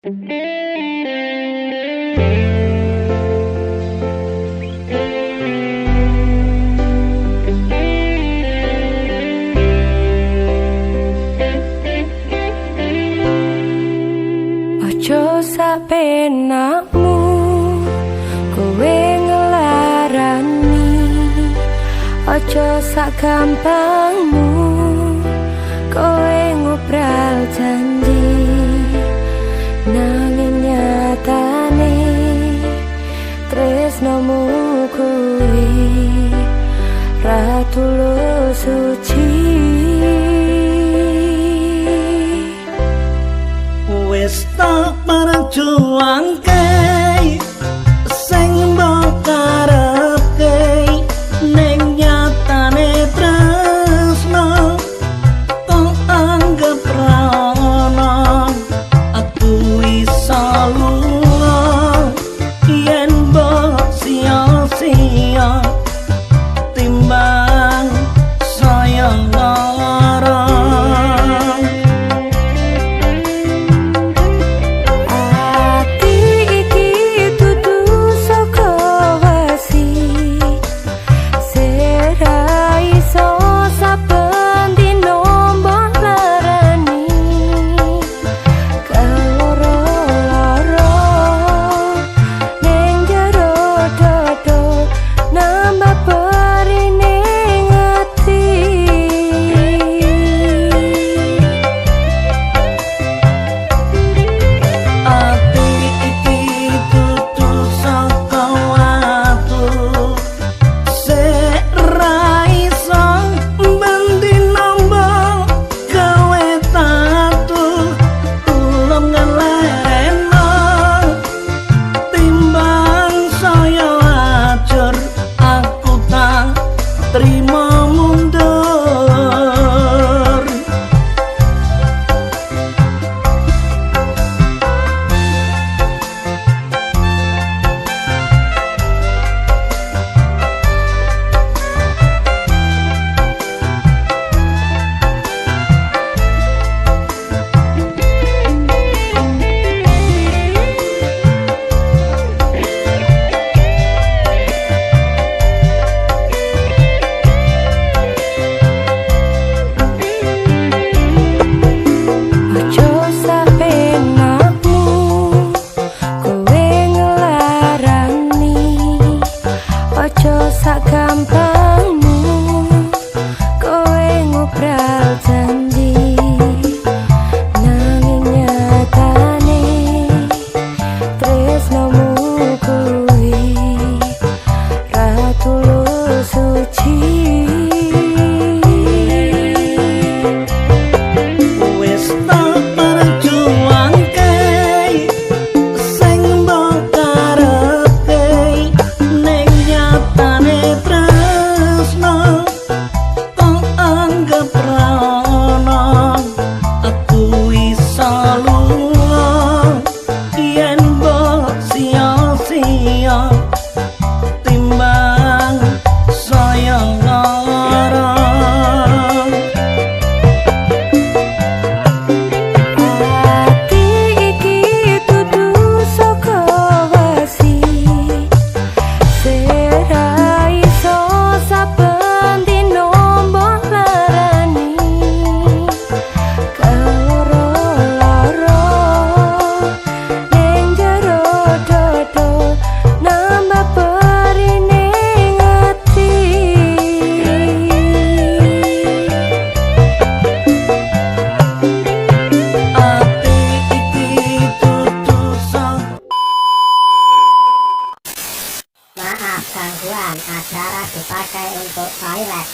Ojo sak penakmu kowe ngelarani, ojo sak gampangmu kowe ngobral janji. Nanging nyatane tresnomu kuwi ra tulus suci. Wis tak perjuangke sing mbok karepke, ning nyatane tresno kok anggap ra ono. Aku iso lunga yen mbok sia-sia timbang sayang lara. Terima mundur. Sak gampangmu kowe ngobral janji. Nanging nyatane tresnomu kuwi ra tulus suci. Wis tak perjuangke sing mbok karepke, ning nyatane tresno kok anggap ra ono. Aku iso lunga yen mbok sia-sia timbang sayang lara. Ati iki dudu saka wesi, sira iso saben dino mbok larani. Kaloro-loro ning jero dodo nambah perine ati. Ati iki dudu sak. Maaf gangguan, acara dipakai untuk toilet.